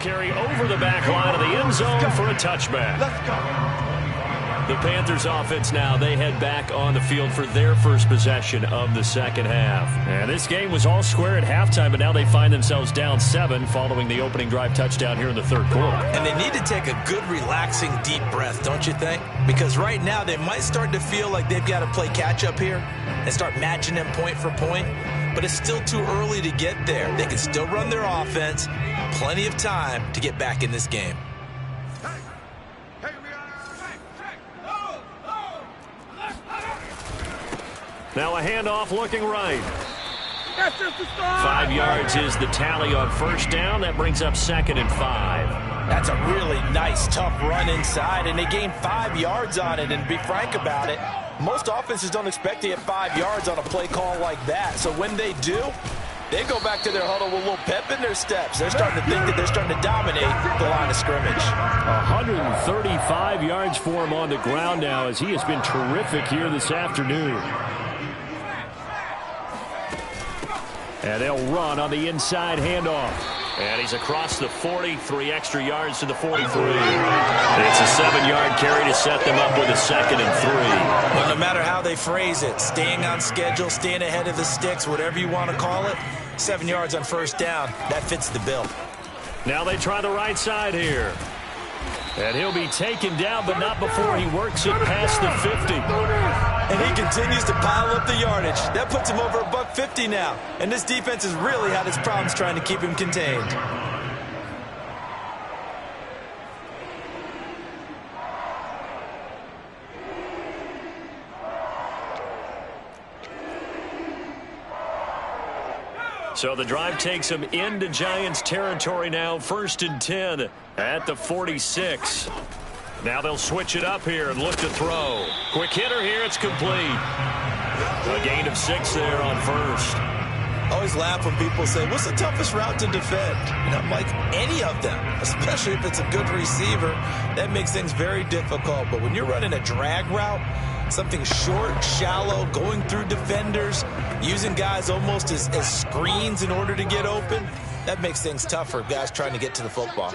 carry over the back line of the end zone for a touchback. Let's go. The Panthers offense now, they head back on the field for their first possession of the second half. And this game was all square at halftime, but now they find themselves down 7 following the opening drive touchdown here in the third quarter. And they need to take a good, relaxing, deep breath, don't you think? Because right now they might start to feel like they've got to play catch-up here and start matching them point for point. But it's still too early to get there. They can still run their offense. Plenty of time to get back in this game. Now a handoff looking right. 5 yards is the tally on first down. That brings up 2nd and 5. That's a really nice, tough run inside, and they gained 5 yards on it. And to be frank about it, most offenses don't expect to get 5 yards on a play call like that. So when they do, they go back to their huddle with a little pep in their steps. They're starting to think that they're starting to dominate the line of scrimmage. 135 yards for him on the ground now, as he has been terrific here this afternoon. And they'll run on the inside handoff. And he's across the 40, 3 extra yards to the 43. It's a 7-yard carry to set them up with a 2nd and 3. Well, no matter how they phrase it, staying on schedule, staying ahead of the sticks, whatever you want to call it, 7 yards on first down, that fits the bill. Now they try the right side here. And he'll be taken down, but not before he works it past the 50. And he continues to pile up the yardage. That puts him over $150 now. And this defense has really had its problems trying to keep him contained. So the drive takes him into Giants territory now. 1st and 10 at the 46. Now they'll switch it up here and look to throw. Quick hitter here. It's complete. A gain of 6 there on first. I always laugh when people say, what's the toughest route to defend? And I'm like, any of them, especially if it's a good receiver. That makes things very difficult. But when you're running a drag route, something short, shallow, going through defenders, using guys almost as screens in order to get open, that makes things tough for guys trying to get to the football.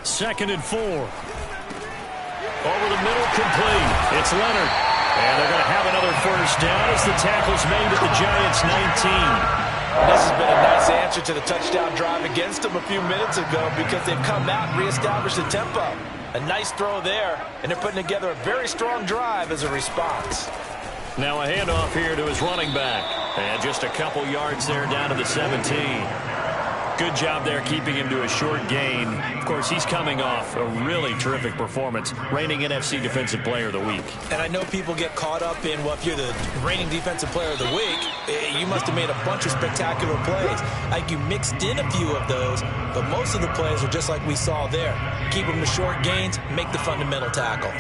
2nd and 4. Over the middle, complete. It's Leonard. And they're going to have another first down as the tackle's made at the Giants' 19. This has been a nice answer to the touchdown drive against them a few minutes ago because they've come out and reestablished the tempo. A nice throw there, and they're putting together a very strong drive as a response. Now a handoff here to his running back. And just a couple yards there down to the 17. Good job there keeping him to a short gain. Of course, he's coming off a really terrific performance, reigning NFC Defensive Player of the Week. And I know people get caught up in, well, if you're the reigning Defensive Player of the Week, you must have made a bunch of spectacular plays. Like you mixed in a few of those, but most of the plays are just like we saw there. Keep them to short gains, make the fundamental tackle.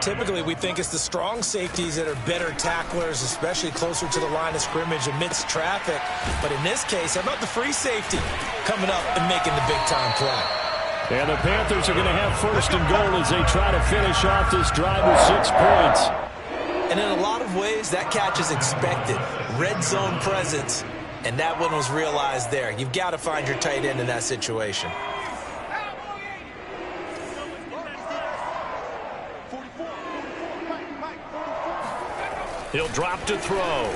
Typically, we think it's the strong safeties that are better tacklers, especially closer to the line of scrimmage amidst traffic. But in this case, how about the free safety coming up and making the big-time play? And the Panthers are going to have 1st and goal as they try to finish off this drive with 6 points. And in a lot of ways, that catch is expected. Red zone presence, and that one was realized there. You've got to find your tight end in that situation. He'll drop to throw.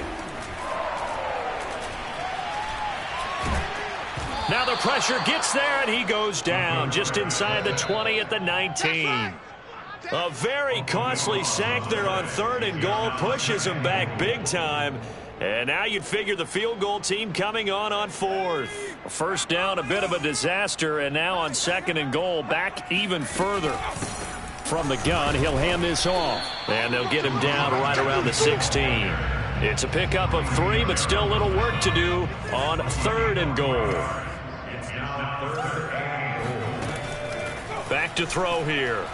Now the pressure gets there, and he goes down just inside the 20 at the 19. A very costly sack there on 3rd and goal. Pushes him back big time. And now you'd figure the field goal team coming on 4th. First down, a bit of a disaster, and now on 2nd and goal, back even further. From the gun, he'll hand this off. And they'll get him down right around the 16. It's a pickup of 3, but still a little work to do on 3rd and goal. Back to throw here.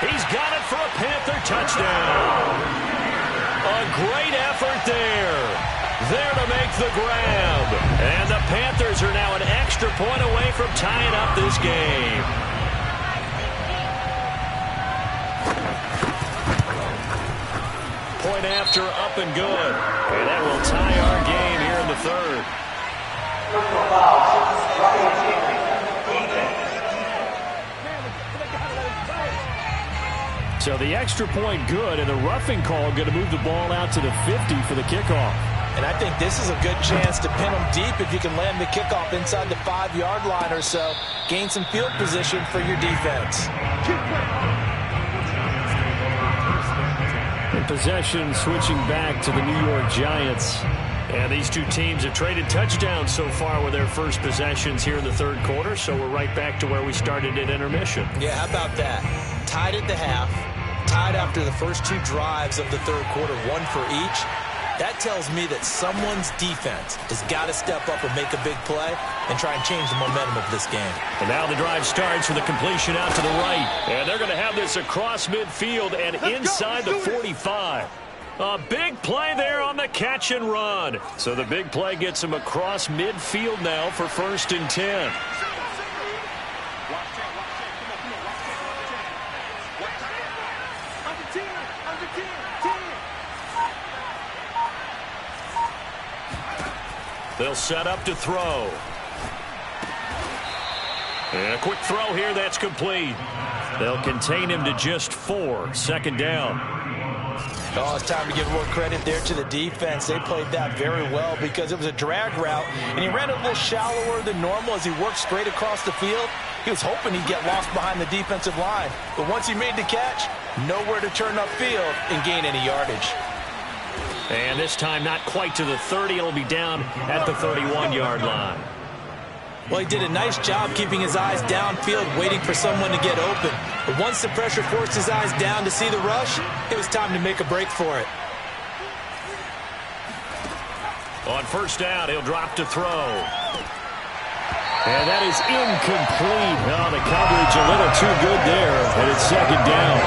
He's got it for a Panther touchdown. A great effort there. there to make the grab. And the Panthers are now an extra point away from tying up this game. Point after, up and good. And that will tie our game here in the third. So the extra point good, and the roughing call going to move the ball out to the 50 for the kickoff. And I think this is a good chance to pin them deep if you can land the kickoff inside the 5-yard line or so. Gain some field position for your defense. In possession, switching back to the New York Giants. And these two teams have traded touchdowns so far with their first possessions here in the third quarter, so we're right back to where we started at intermission. Yeah, how about that? Tied at the half, tied after the first two drives of the third quarter, one for each. That tells me that someone's defense has got to step up and make a big play and try and change the momentum of this game. And now the drive starts with a completion out to the right. And they're going to have this across midfield and inside the 45. A big play there on the catch and run. So the big play gets him across midfield now for 1st and 10. They'll set up to throw. And a quick throw here, that's complete. They'll contain him to just 4. 2nd down. Oh, it's time to give more credit there to the defense. They played that very well because it was a drag route, and he ran a little shallower than normal as he worked straight across the field. He was hoping he'd get lost behind the defensive line. But once he made the catch, nowhere to turn upfield and gain any yardage. And this time not quite to the 30. It'll be down at the 31-yard line. Well, he did a nice job keeping his eyes downfield, waiting for someone to get open. But once the pressure forced his eyes down to see the rush, it was time to make a break for it. On 1st down, he'll drop to throw. And that is incomplete. Oh, the coverage a little too good there, and it's 2nd down.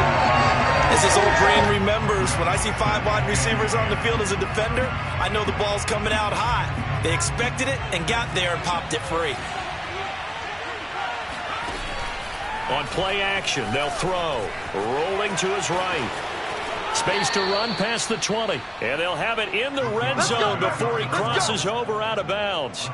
As his old brain remembers, when I see 5 wide receivers on the field as a defender, I know the ball's coming out high. They expected it and got there and popped it free. On play action, they'll throw. Rolling to his right. Space to run past the 20. And they'll have it in the red zone before he crosses over out of bounds.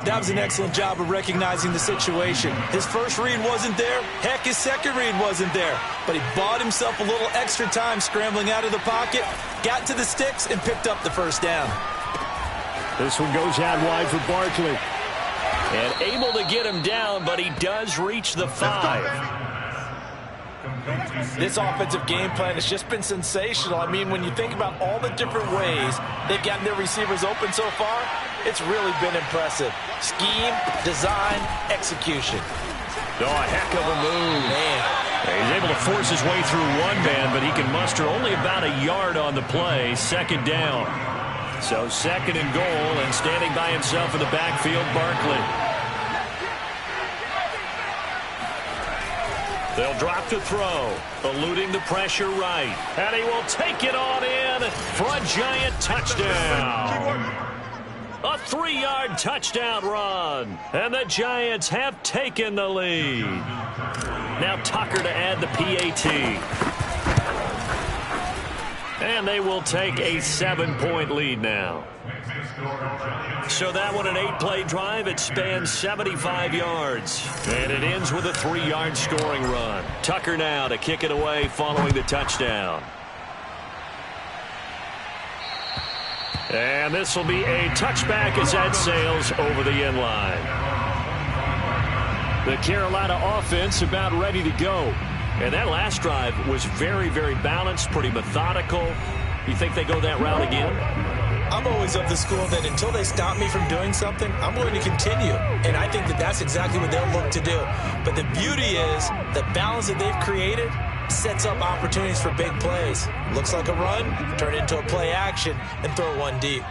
That was an excellent job of recognizing the situation. His first read wasn't there. Heck, his second read wasn't there. But he bought himself a little extra time scrambling out of the pocket, got to the sticks, and picked up the 1st down. This one goes out wide for Barkley. And able to get him down, but he does reach the 5. This offensive game plan has just been sensational. I mean, when you think about all the different ways they've gotten their receivers open so far, it's really been impressive. Scheme, design, execution. Oh, a heck of a move. Man. He's able to force his way through one man, but he can muster only about a yard on the play. 2nd down. So 2nd and goal, and standing by himself in the backfield, Barkley. They'll drop to throw, eluding the pressure right. And he will take it on in for a Giant touchdown. A 3-yard touchdown run. And the Giants have taken the lead. Now Tucker to add the PAT. And they will take a 7-point lead now. So that one, an 8-play drive. It spans 75 yards. And it ends with a 3-yard scoring run. Tucker now to kick it away following the touchdown. And this will be a touchback as that sails over the end line. The Carolina offense about ready to go. And that last drive was very, very balanced, pretty methodical. You think they go that route again? I'm always of the school that until they stop me from doing something, I'm going to continue. And I think that that's exactly what they'll look to do. But the beauty is the balance that they've created sets up opportunities for big plays. Looks like a run, turn it into a play action, and throw one deep.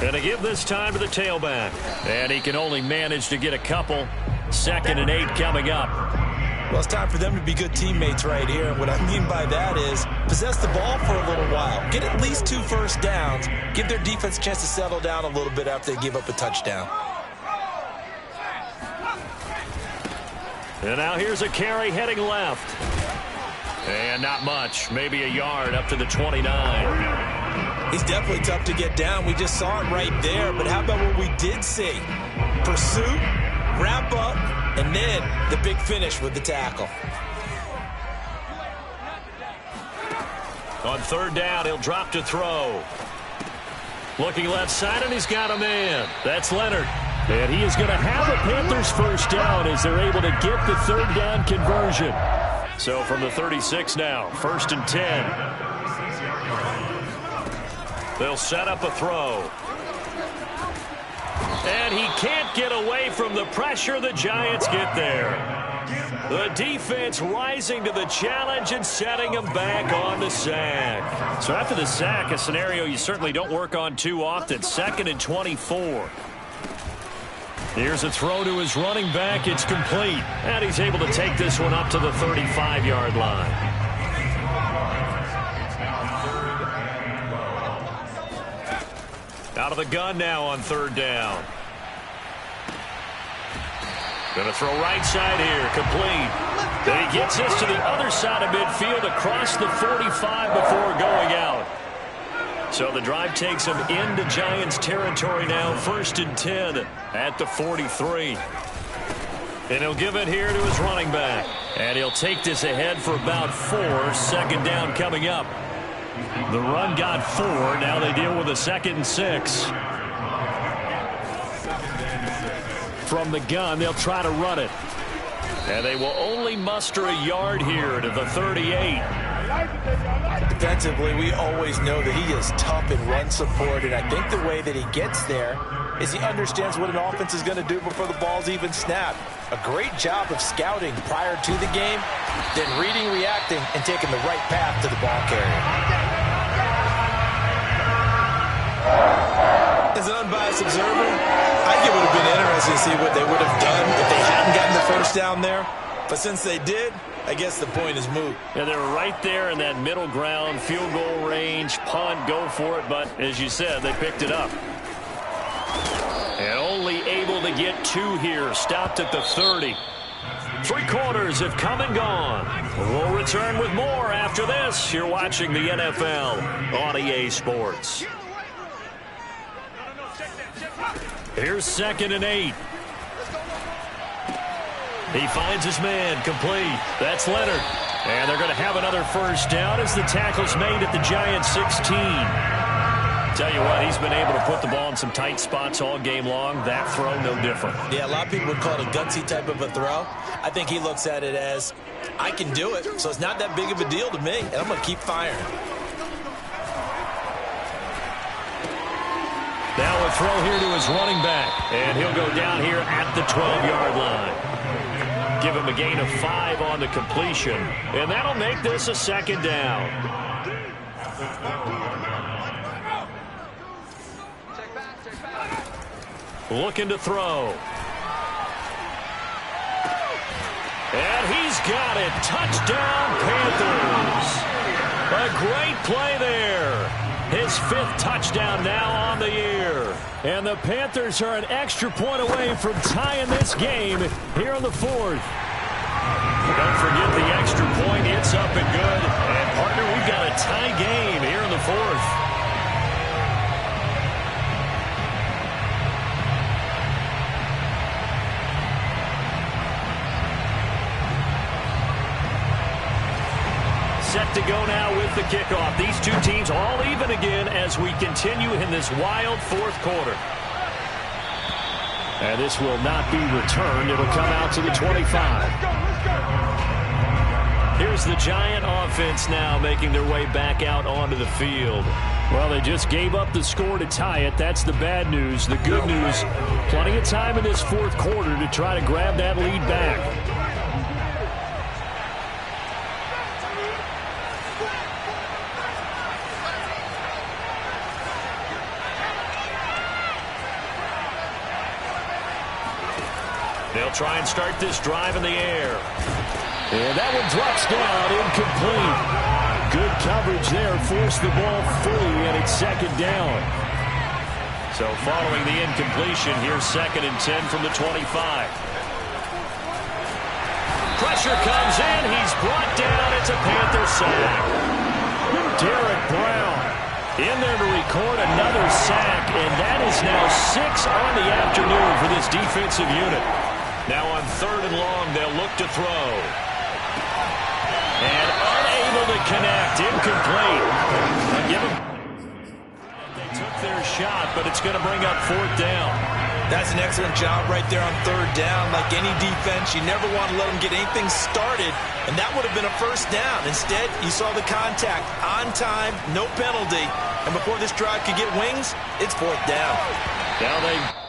And to give this time to the tailback. And he can only manage to get a couple. 2nd and 8 coming up. Well, it's time for them to be good teammates right here. And what I mean by that is possess the ball for a little while. Get at least 2 first downs. Give their defense a chance to settle down a little bit after they give up a touchdown. And now here's a carry heading left. And not much. Maybe a yard up to the 29. He's definitely tough to get down. We just saw it right there. But how about what we did see? Pursuit, wrap up, and then the big finish with the tackle. On third down, he'll drop to throw. Looking left side, and he's got a man. That's Leonard. And he is going to have a Panthers first down as they're able to get the third down conversion. So from the 36 now, 1st and 10. They'll set up a throw. And he can't get away from the pressure. The Giants get there. The defense rising to the challenge and setting him back on the sack. So after the sack, a scenario you certainly don't work on too often. 2nd and 24. Here's a throw to his running back. It's complete. And he's able to take this one up to the 35-yard line. Out of the gun now on third down. Going to throw right side here. Complete. And he gets this to the other side of midfield across the 45 before going out. So the drive takes him into Giants territory now. 1st and 10 at the 43. And he'll give it here to his running back. And he'll take this ahead for about 4. 2nd down coming up. The run got 4. Now they deal with a 2nd and 6. From the gun, they'll try to run it. And they will only muster a yard here to the 38. Defensively, we always know that he is tough in run support, and I think the way that he gets there is he understands what an offense is going to do before the ball's even snapped. A great job of scouting prior to the game, then reading, reacting, and taking the right path to the ball carrier. As an unbiased observer, I think it would have been interesting to see what they would have done if they hadn't gotten the first down there. But since they did, I guess the point is moot. Yeah, they were right there in that middle ground, field goal range, punt, go for it. But as you said, they picked it up. And only able to get 2 here. Stopped at the 30. 3 quarters have come and gone. We'll return with more after this. You're watching the NFL on EA Sports. Here's 2nd and 8. He finds his man, complete. That's Leonard. And they're going to have another first down as the tackle's made at the Giants 16. Tell you what, he's been able to put the ball in some tight spots all game long. That throw, no different. Yeah, a lot of people would call it a gutsy type of a throw. I think he looks at it as, I can do it, so it's not that big of a deal to me, and I'm going to keep firing. Now a throw here to his running back, and he'll go down here at the 12-yard line. Give him a gain of 5 on the completion, and that'll make this a 2nd down. Looking to throw. And he's got it. Touchdown, Panthers. A great play there. His 5th touchdown now on the year. And the Panthers are an extra point away from tying this game here in the 4th. Don't forget the extra point. It's up and good. And, partner, we've got a tie game here in the 4th. Set to go now with the kickoff. These 2 teams all even again as we continue in this wild 4th quarter. And this will not be returned. It'll come out to the 25. Here's the Giant offense now making their way back out onto the field. Well, they just gave up the score to tie it. That's the bad news. The good news, plenty of time in this 4th quarter to try to grab that lead back. They'll try and start this drive in the air. And that one drops down, incomplete. Good coverage there, forced the ball free, and it's second down. So following the incompletion, here's 2nd and 10 from the 25. Pressure comes in, he's brought down, it's a Panther sack. Derek Brown in there to record another sack, and that is now 6 on the afternoon for this defensive unit. Now on 3rd and long, they'll look to throw. And unable to connect, incomplete. Give him. They took their shot, but it's going to bring up 4th down. That's an excellent job right there on 3rd down. Like any defense, you never want to let them get anything started, and that would have been a 1st down. Instead, you saw the contact on time, no penalty, and before this drive could get wings, it's 4th down. Now they